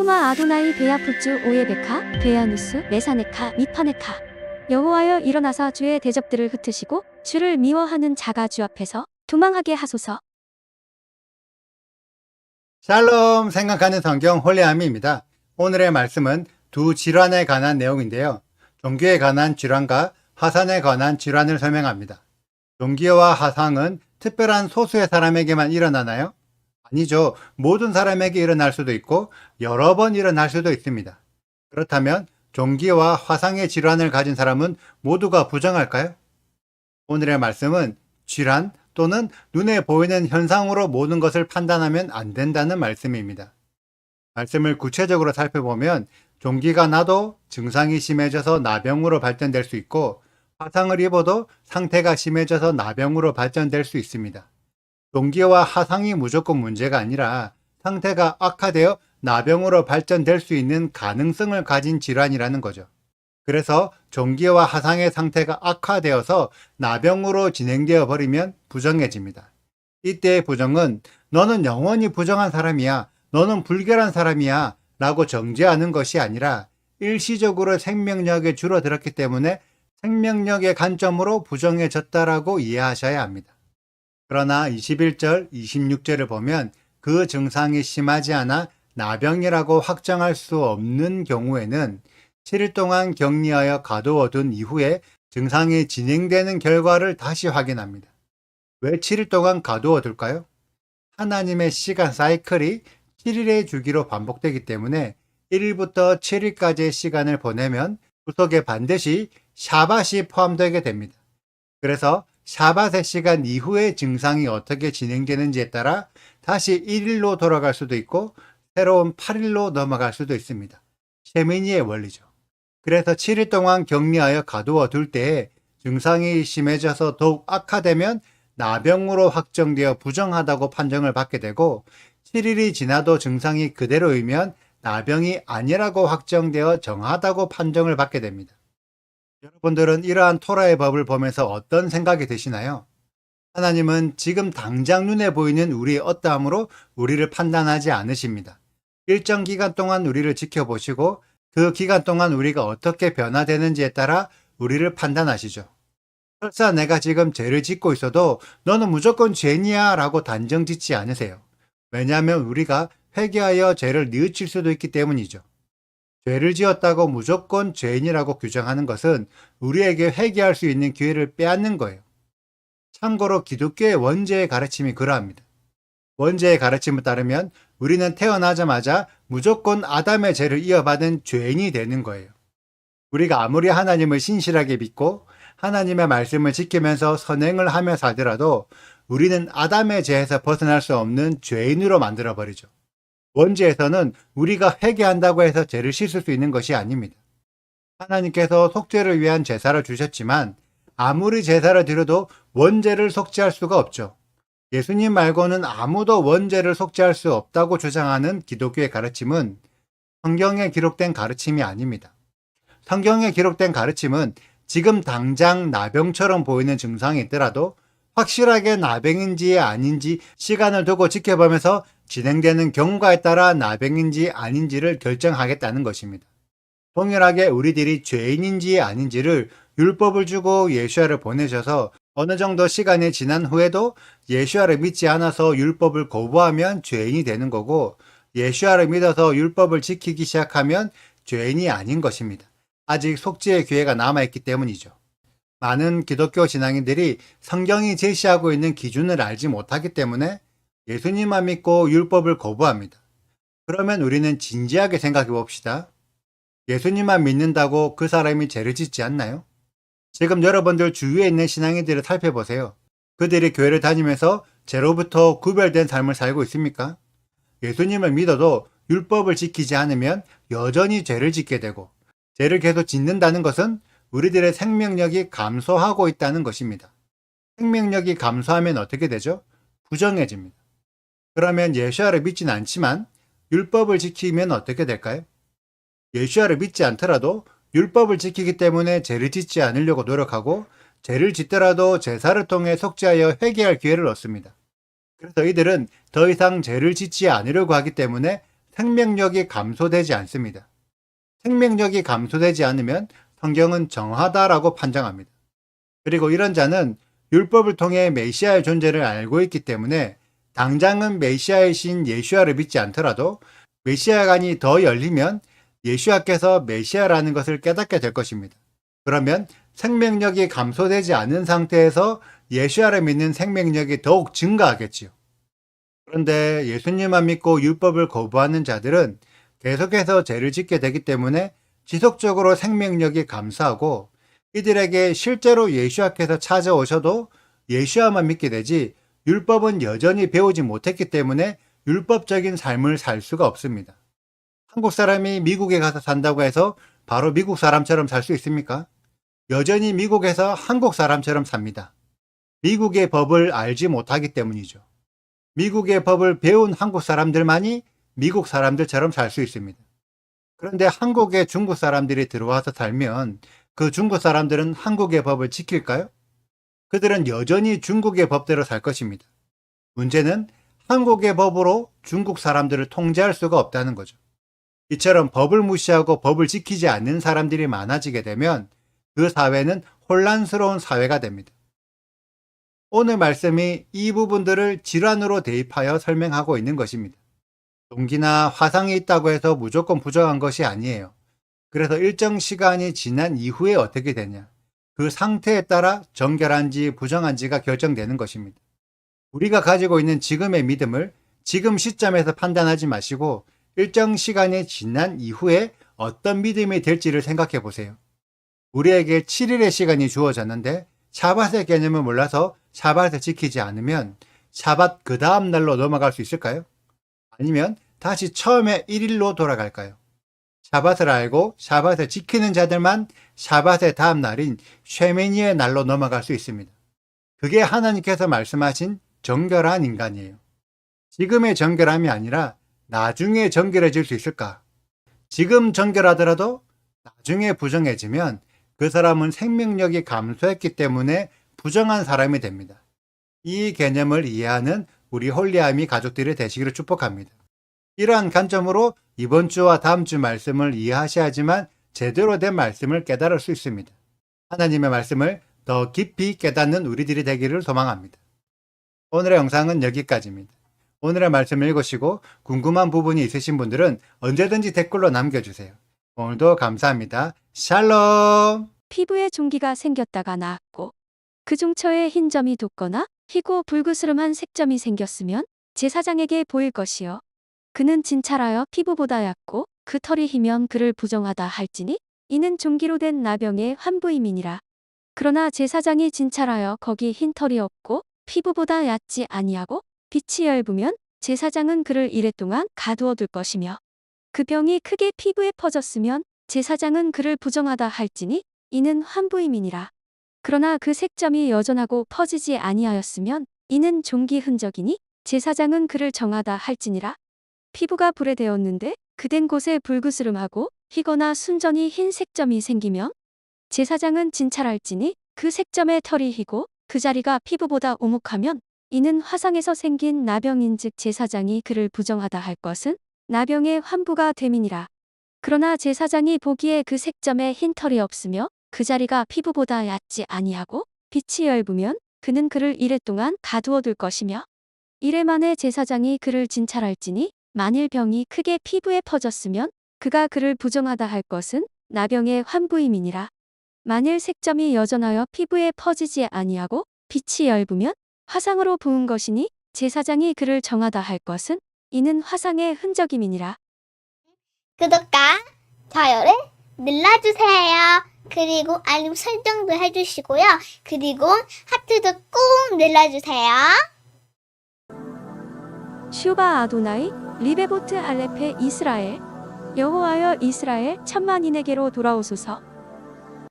슈마 아도나이 베야푸츠 오예베카 베야누스 메사네카 미파네카. 여호와여 일어나사 주의 대적들을 흩으시고 주를 미워하는 자가 주 앞에서 도망하게 하소서. 샬롬 생각하는 성경 홀레아미입니다. 오늘의 말씀은 두 질환에 관한 내용인데요. 종교에 관한 질환과 화산에 관한 질환을 설명합니다. 종교와 화상은 특별한 소수의 사람에게만 일어나나요? 아니죠. 모든 사람에게 일어날 수도 있고 여러 번 일어날 수도 있습니다. 그렇다면 종교와 화상의 질환을 가진 사람은 모두가 부정할까요? 오늘의 말씀은 질환 또는 눈에 보이는 현상으로 모든 것을 판단하면 안 된다는 말씀입니다. 말씀을 구체적으로 살펴보면 종기가 나도 증상이 심해져서 나병으로 발전될 수 있고 화상을 입어도 상태가 심해져서 나병으로 발전될 수 있습니다. 종기와 화상이 무조건 문제가 아니라 상태가 악화되어 나병으로 발전될 수 있는 가능성을 가진 질환이라는 거죠. 그래서 종기와 화상의 상태가 악화되어서 나병으로 진행되어 버리면 부정해집니다. 이때의 부정은 너는 영원히 부정한 사람이야, 너는 불결한 사람이야 라고 정죄하는 것이 아니라 일시적으로 생명력이 줄어들었기 때문에 생명력의 관점으로 부정해졌다라고 이해하셔야 합니다. 그러나 21절, 26절을 보면 그 증상이 심하지 않아 나병이라고 확정할 수 없는 경우에는 7일 동안 격리하여 가두어둔 이후에 증상이 진행되는 결과를 다시 확인합니다. 왜 7일 동안 가두어둘까요? 하나님의 시간 사이클이 7일의 주기로 반복되기 때문에 1일부터 7일까지의 시간을 보내면 그 속에 반드시 샤밧이 포함되게 됩니다. 그래서 샤밧의 시간 이후의 증상이 어떻게 진행되는지에 따라 다시 1일로 돌아갈 수도 있고 새로운 8일로 넘어갈 수도 있습니다. 셰미니의 원리죠. 그래서 7일 동안 격리하여 가두어 둘 때에 증상이 심해져서 더욱 악화되면 나병으로 확정되어 부정하다고 판정을 받게 되고 7일이 지나도 증상이 그대로이면 나병이 아니라고 확정되어 정하다고 판정을 받게 됩니다. 여러분들은 이러한 토라의 법을 보면서 어떤 생각이 드시나요? 하나님은 지금 당장 눈에 보이는 우리의 어떠함으로 우리를 판단하지 않으십니다. 일정 기간 동안 우리를 지켜보시고 그 기간 동안 우리가 어떻게 변화되는지에 따라 우리를 판단하시죠. 설사 내가 지금 죄를 짓고 있어도 너는 무조건 죄인이야 라고 단정 짓지 않으세요. 왜냐하면 우리가 회개하여 죄를 뉘우칠 수도 있기 때문이죠. 죄를 지었다고 무조건 죄인이라고 규정하는 것은 우리에게 회개할 수 있는 기회를 빼앗는 거예요. 참고로 기독교의 원죄의 가르침이 그러합니다. 원죄의 가르침에 따르면 우리는 태어나자마자 무조건 아담의 죄를 이어받은 죄인이 되는 거예요. 우리가 아무리 하나님을 신실하게 믿고 하나님의 말씀을 지키면서 선행을 하며 살더라도 우리는 아담의 죄에서 벗어날 수 없는 죄인으로 만들어버리죠. 원죄에서는 우리가 회개한다고 해서 죄를 씻을 수 있는 것이 아닙니다. 하나님께서 속죄를 위한 제사를 주셨지만 아무리 제사를 드려도 원죄를 속죄할 수가 없죠. 예수님 말고는 아무도 원죄를 속죄할 수 없다고 주장하는 기독교의 가르침은 성경에 기록된 가르침이 아닙니다. 성경에 기록된 가르침은 지금 당장 나병처럼 보이는 증상이 있더라도 확실하게 나병인지 아닌지 시간을 두고 지켜보면서 진행되는 경과에 따라 나병인지 아닌지를 결정하겠다는 것입니다. 동일하게 우리들이 죄인인지 아닌지를 율법을 주고 예수야를 보내셔서 어느 정도 시간이 지난 후에도 예수야를 믿지 않아서 율법을 거부하면 죄인이 되는 거고 예수야를 믿어서 율법을 지키기 시작하면 죄인이 아닌 것입니다. 아직 속죄의 기회가 남아있기 때문이죠. 많은 기독교 신앙인들이 성경이 제시하고 있는 기준을 알지 못하기 때문에 예수님만 믿고 율법을 거부합니다. 그러면 우리는 진지하게 생각해 봅시다. 예수님만 믿는다고 그 사람이 죄를 짓지 않나요? 지금 여러분들 주위에 있는 신앙인들을 살펴보세요. 그들이 교회를 다니면서 죄로부터 구별된 삶을 살고 있습니까? 예수님을 믿어도 율법을 지키지 않으면 여전히 죄를 짓게 되고 죄를 계속 짓는다는 것은 우리들의 생명력이 감소하고 있다는 것입니다. 생명력이 감소하면 어떻게 되죠? 부정해집니다. 그러면 예수야를 믿지는 않지만 율법을 지키면 어떻게 될까요? 예수야를 믿지 않더라도 율법을 지키기 때문에 죄를 짓지 않으려고 노력하고 죄를 짓더라도 제사를 통해 속죄하여 회개할 기회를 얻습니다. 그래서 이들은 더 이상 죄를 짓지 않으려고 하기 때문에 생명력이 감소되지 않습니다. 생명력이 감소되지 않으면 성경은 정하다라고 판정합니다. 그리고 이런 자는 율법을 통해 메시아의 존재를 알고 있기 때문에 당장은 메시아이신 예수야를 믿지 않더라도 메시아관이 더 열리면 예수야께서 메시아라는 것을 깨닫게 될 것입니다. 그러면 생명력이 감소되지 않은 상태에서 예수야를 믿는 생명력이 더욱 증가하겠지요. 그런데 예수님만 믿고 율법을 거부하는 자들은 계속해서 죄를 짓게 되기 때문에 지속적으로 생명력이 감소하고 이들에게 실제로 예수야께서 찾아오셔도 예수야만 믿게 되지 율법은 여전히 배우지 못했기 때문에 율법적인 삶을 살 수가 없습니다. 한국 사람이 미국에 가서 산다고 해서 바로 미국 사람처럼 살 수 있습니까? 여전히 미국에서 한국 사람처럼 삽니다. 미국의 법을 알지 못하기 때문이죠. 미국의 법을 배운 한국 사람들만이 미국 사람들처럼 살 수 있습니다. 그런데 한국에 중국 사람들이 들어와서 살면 그 중국 사람들은 한국의 법을 지킬까요? 그들은 여전히 중국의 법대로 살 것입니다. 문제는 한국의 법으로 중국 사람들을 통제할 수가 없다는 거죠. 이처럼 법을 무시하고 법을 지키지 않는 사람들이 많아지게 되면 그 사회는 혼란스러운 사회가 됩니다. 오늘 말씀이 이 부분들을 질환으로 대입하여 설명하고 있는 것입니다. 동기나 화상이 있다고 해서 무조건 부정한 것이 아니에요. 그래서 일정 시간이 지난 이후에 어떻게 되냐, 그 상태에 따라 정결한지 부정한지가 결정되는 것입니다. 우리가 가지고 있는 지금의 믿음을 지금 시점에서 판단하지 마시고 일정 시간이 지난 이후에 어떤 믿음이 될지를 생각해 보세요. 우리에게 7일의 시간이 주어졌는데 샤밧의 개념을 몰라서 샤밧을 지키지 않으면 샤밧 그 다음 날로 넘어갈 수 있을까요? 아니면 다시 처음에 1일로 돌아갈까요? 샤밧을 알고 샤밧을 지키는 자들만 샤밧의 다음 날인 쉐미니의 날로 넘어갈 수 있습니다. 그게 하나님께서 말씀하신 정결한 인간이에요. 지금의 정결함이 아니라 나중에 정결해질 수 있을까? 지금 정결하더라도 나중에 부정해지면 그 사람은 생명력이 감소했기 때문에 부정한 사람이 됩니다. 이 개념을 이해하는 우리 홀리아미 가족들이 되시기를 축복합니다. 이러한 관점으로 이번 주와 다음 주 말씀을 이해하셔야지만 제대로 된 말씀을 깨달을 수 있습니다. 하나님의 말씀을 더 깊이 깨닫는 우리들이 되기를 소망합니다. 오늘의 영상은 여기까지입니다. 오늘의 말씀을 읽으시고 궁금한 부분이 있으신 분들은 언제든지 댓글로 남겨주세요. 오늘도 감사합니다. 샬롬! 피부에 종기가 생겼다가 나았고 그 중처에 흰 점이 돋거나 희고 불그스름한 색점이 생겼으면 제사장에게 보일 것이요. 그는 진찰하여 피부보다 얕고 그 털이 희면 그를 부정하다 할지니 이는 종기로 된 나병의 환부임이니라. 그러나 제사장이 진찰하여 거기 흰 털이 없고 피부보다 얕지 아니하고 빛이 엷으면 제사장은 그를 이레 동안 가두어 둘 것이며 그 병이 크게 피부에 퍼졌으면 제사장은 그를 부정하다 할지니 이는 환부임이니라. 그러나 그 색점이 여전하고 퍼지지 아니하였으면 이는 종기 흔적이니 제사장은 그를 정하다 할지니라. 피부가 불에 데었는데 그된 곳에 불그스름하고 희거나 순전히 흰 색점이 생기면 제사장은 진찰할지니 그 색점의 털이 희고 그 자리가 피부보다 오목하면 이는 화상에서 생긴 나병인즉 제사장이 그를 부정하다 할 것은 나병의 환부가 됨이니라. 그러나 제사장이 보기에 그 색점에 흰 털이 없으며 그 자리가 피부보다 얕지 아니하고 빛이 엷으면 그는 그를 이레 동안 가두어 둘 것이며 이레 만에 제사장이 그를 진찰할지니 만일 병이 크게 피부에 퍼졌으면 그가 그를 부정하다 할 것은 나병의 환부임이니라. 만일 색점이 여전하여 피부에 퍼지지 아니하고 빛이 엷으면 화상으로 부은 것이니 제사장이 그를 정하다 할 것은 이는 화상의 흔적임이니라. 구독과 좋아요를 눌러주세요. 그리고 알림 설정도 해주시고요. 그리고 하트도 꼭 눌러주세요. 슈바 아도나이 리베보트 알레페 이스라엘 여호와여 이스라엘 천만인에게로 돌아오소서.